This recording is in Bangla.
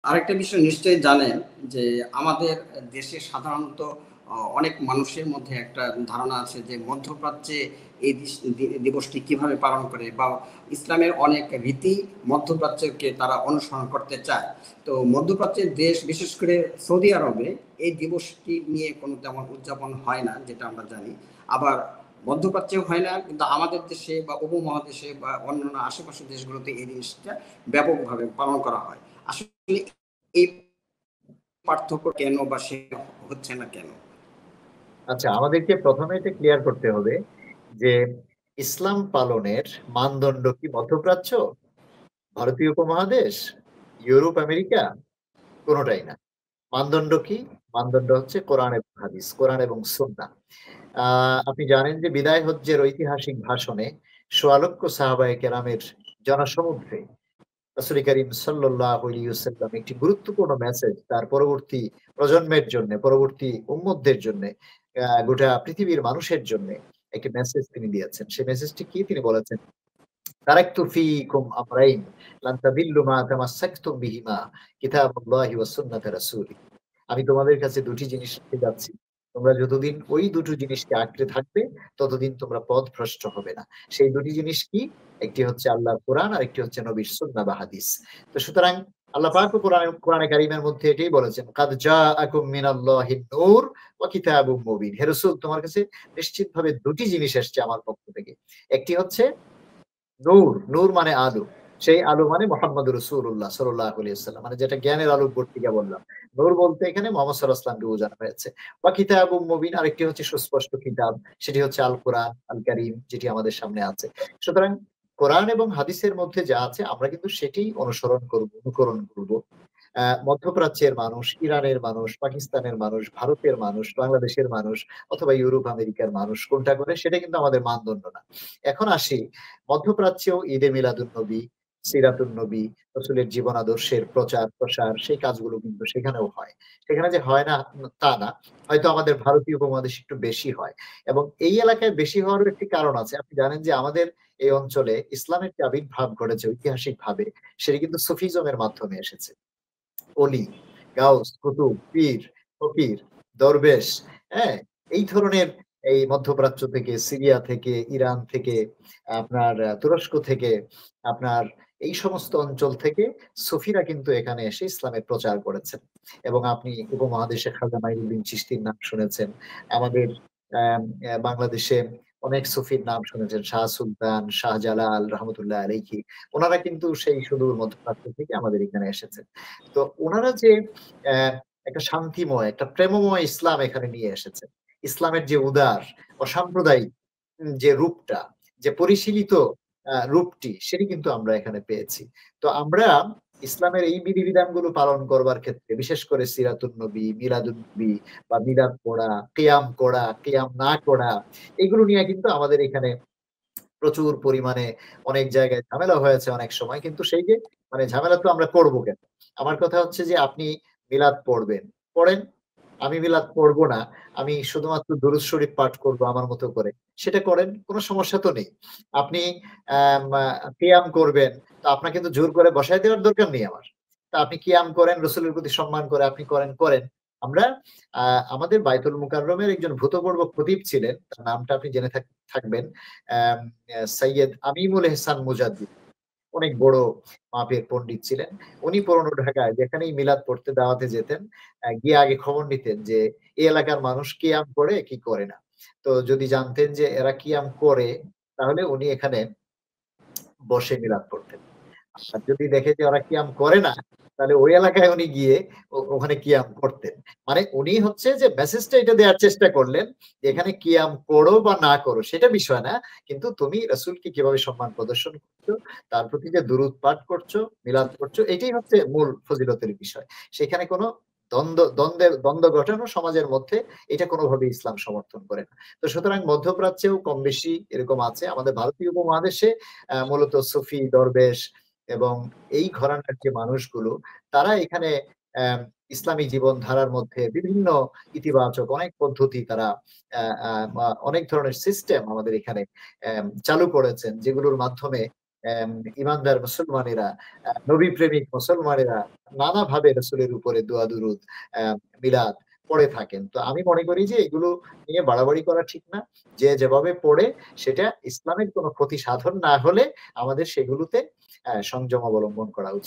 আরেকটা বিষয় নিশ্চয়ই জানেন যে আমাদের দেশে সাধারণত অনেক মানুষের মধ্যে একটা ধারণা আছে যে মধ্যপ্রাচ্যে এই দিবসটি কিভাবে পালন করে, বা ইসলামের অনেক রীতি মধ্যপ্রাচ্যকে তারা অনুসরণ করতে চায়। তো মধ্যপ্রাচ্যের দেশ, বিশেষ করে সৌদি আরবে, এই দিবসটি নিয়ে কোনো তেমন উদযাপন হয় না, যেটা আমরা জানি। আবার মধ্যপ্রাচ্যেও হয় না, কিন্তু আমাদের দেশে বা উপমহাদেশে বা অন্যান্য আশেপাশের দেশগুলোতে এই জিনিসটা ব্যাপকভাবে পালন করা হয়। আসলে এই পার্থক্য কেন, বা সে হচ্ছে না কেন? আচ্ছা, আমাদেরকে প্রথমে এটা ক্লিয়ার করতে হবে যে ইসলাম পালনের মানদণ্ড কি মধ্যপ্রাচ্য, ভারতীয় উপমহাদেশ, ইউরোপ, আমেরিকা? কোনোটাই না। মানদণ্ড কি? মানদণ্ড হচ্ছে কোরআন এবং হাদিস, কোরআন এবং সুন্নাহ। আপনি জানেন যে বিদায় হজ্জের ঐতিহাসিক ভাষণে সোয়া লক্ষ সাহাবায়ে কেরামের জনসমুদ্রে রাসূল করিম সাল্লাল্লাহু আলাইহি ওয়াসাল্লাম একটি গুরুত্বপূর্ণ মেসেজ তার পরবর্তী প্রজন্মের জন্য, পরবর্তী উম্মতদের জন্য, গোটা পৃথিবীর মানুষের জন্য একটি মেসেজ তিনি দিয়েছেন। সেই মেসেজটি কি? তিনি বলেছেন, তারাকতু ফীকুম আমরাইন লান তাদিল্লু মা তামাসসাকতুম বিহিমা কিতাবুল্লাহি ওয়া সুন্নাতা রাসূলি। আমি তোমাদের কাছে দুটি জিনিস রেখে যাচ্ছি, তোমরা যতদিন ওই দুটো জিনিসকে আঁকড়ে থাকবে ততদিন তোমরা পথভ্রষ্ট হবে না। সেই দুটি জিনিস কি? একটি হচ্ছে আল্লাহর কোরআন, আর একটি হচ্ছে নবীর সুন্নাহ বা হাদিস। তো সুতরাং আল্লাহ পাক কোরআনে কারীমের মধ্যে এটাই বলেছেন, কাদ জাআকুম মিনাল্লাহিন নূর ওয়া কিতাবুম মুবিন। হে রাসূল, তোমার কাছে নিশ্চিতভাবে দুটি জিনিস এসেছে আমার পক্ষ থেকে। একটি হচ্ছে নূর, নূর মানে আলো। সেই আলো মানে মোহাম্মদ রসুল্লাহ সাল্লাল্লাহু আলাইহি ওয়াসাল্লাম, মানে যেটা জ্ঞানের আলোক বর্তিকা বললাম। নূর বলতে এখানে মোহাম্মদ সাল্লাল্লাহু আলাইহি ওয়াসাল্লামকে বোঝানো হয়েছে। বা কিতাবুম মুবিন, আরেকটি হচ্ছে সুস্পষ্ট কিতাব, সেটি হচ্ছে আল কোরআন, আল কারীম, যেটি আমাদের সামনে আছে। সুতরাং কোরআন এবং হাদিসের মধ্যে যা আছে আমরা কিন্তু সেটাই অনুসরণ করব, অনুকরণ করব। মধ্যপ্রাচ্যের মানুষ, ইরানের মানুষ, পাকিস্তানের মানুষ, ভারতের মানুষ, বাংলাদেশের মানুষ অথবা ইউরোপ আমেরিকার মানুষ কোনটা করে সেটা কিন্তু আমাদের মানদণ্ড না। এখন আসি, মধ্যপ্রাচ্যেও ঈদে মিলাদুন নবী, সিরাতুন নবী, রসুলের জীবন আদর্শের প্রচার প্রসার, সেই কাজগুলো কিন্তু সেখানেও হয়। সেখানে যে হয় না তা না, হয়তো আমাদের ভারতীয় উপমহাদেশ একটু বেশি হয়। এবং এই এলাকায় বেশি হওয়ার একটি কারণ আছে। আপনি জানেন যে আমাদের এই অঞ্চলে ইসলামের যে আবির্ভাব ঘটেছে ঐতিহাসিক ভাবে, সেটি কিন্তু সুফিজমের মাধ্যমে এসেছে। অলি, গাউস, কুতুব, পীর, ফকির, দরবেশ, হ্যাঁ, এই ধরনের, এই মধ্যপ্রাচ্য থেকে, সিরিয়া থেকে, ইরান থেকে, আপনার তুরস্ক থেকে, আপনার এই সমস্ত অঞ্চল থেকে সুফিরা কিন্তু এখানে এসে ইসলামের প্রচার করেছেন। এবং আপনি উপমহাদেশে খাজা মাইনুদ্দিন চিশতির নাম শুনেছেন। আমাদের বাংলাদেশে অনেক সুফির নাম শুনেছেন, শাহ সুলতান, শাহজালাল রহমতুল্লাহ আলাইহি। ওনারা কিন্তু সেই সুদূর মধ্যপ্রাচ্য থেকে আমাদের এখানে এসেছেন। তো ওনারা যে আহ, একটা শান্তিময়, একটা প্রেমময় ইসলাম এখানে নিয়ে এসেছেন, ইসলামের যে উদার, অসাম্প্রদায়িক যে রূপটা, যে পরিশীলিত রূপটি, সেটি কিন্তু আমরা এখানে পেয়েছি। তো আমরা ইসলামের এই বিধিবিধানগুলো পালন করবার ক্ষেত্রে, বিশেষ করে সিরাতুন নবী, মিলাদুন নবী, বা মিলাদ পড়া, কিয়াম না করা, এগুলো নিয়ে কিন্তু আমাদের এখানে প্রচুর পরিমাণে অনেক জায়গায় ঝামেলা হয়েছে অনেক সময়। কিন্তু সেই যে, মানে ঝামেলা তো আমরা করবো কেন? আমার কথা হচ্ছে যে আপনি মিলাদ পড়বেন, পড়েন। আমি মিলাদ পড়বো না, আমি শুধুমাত্র দুরূদ শরীফ পাঠ করব আমার মতো করে, সেটা করেন, কোনো সমস্যা তো নেই। আপনি কিয়াম করবেন, তো আপনাকে তো জোর করে বসায় দেওয়ার দরকার নেই আমার। তা আপনি কিয়াম করেন, রসুলের প্রতি সম্মান করে আপনি করেন করেন। আমরা আমাদের বাইতুল মুকাররমের একজন ভূতপূর্ব খতিব ছিলেন, তার নামটা আপনি জেনে থাকবেন, আম, সৈয়দ আমিমুল এহসান মুজাদ্দিদ। অনেক বড় মাপের পণ্ডিত ছিলেন। উনি পুরনো ঢাকায় যেখানেই মিলাদ পড়তে দাওয়াতে যেতেন, গিয়ে আগে খবর নিতেন যে এই এলাকার মানুষ কিয়াম করে কি করে না। তো যদি জানতেন যে এরা কিয়াম করে, তাহলে উনি এখানে বসে মিলাদ পড়তেন। আর যদি দেখে যে ওরা কিয়াম করে না, তাহলে ওই এলাকায় উনি গিয়ে ওখানে কিয়াম করতেন। মানে উনি হচ্ছে যে মেসেজটা এটা দেওয়ার চেষ্টা করলেন যে এখানে কিয়াম করো বা না করো সেটা বিষয় না, কিন্তু তুমি রাসূলকে কিভাবে সম্মান প্রদর্শন করছো, তার প্রতি যে দুরূদ পাঠ করছো, মিলাদ করছো, এটাই হচ্ছে মূল ফজিলতের বিষয়। সেখানে কোনো দ্বন্দ্ব ঘটানো সমাজের মধ্যে, এটা কোনোভাবে ইসলাম সমর্থন করে না। তো সুতরাং মধ্যপ্রাচ্যেও কম বেশি এরকম আছে। আমাদের ভারতীয় উপমহাদেশে মূলত সুফি, দরবেশ এবং এই ঘরানার যে মানুষগুলো, তারা এখানে আহ, ইসলামী জীবনধারার মধ্যে বিভিন্ন ইতিবাচক অনেক পদ্ধতি তারা, বা অনেক ধরনের সিস্টেম আমাদের এখানে চালু করেছেন, যেগুলোর মাধ্যমে ইমানদার মুসলমানেরা, নবী প্রেমিক মুসলমানেরা নানাভাবে রসুলের উপরে দোয়া দুরুদ, মিলাদ পড়ে থাকেন। তো আমি মনে করি যে এগুলো নিয়ে বাড়াবাড়ি করা ঠিক না। যে যেভাবে পড়ে সেটা ইসলামের কোনো ক্ষতি সাধন না হলে আমাদের সেগুলোতে সংযম অবলম্বন করা উচিত।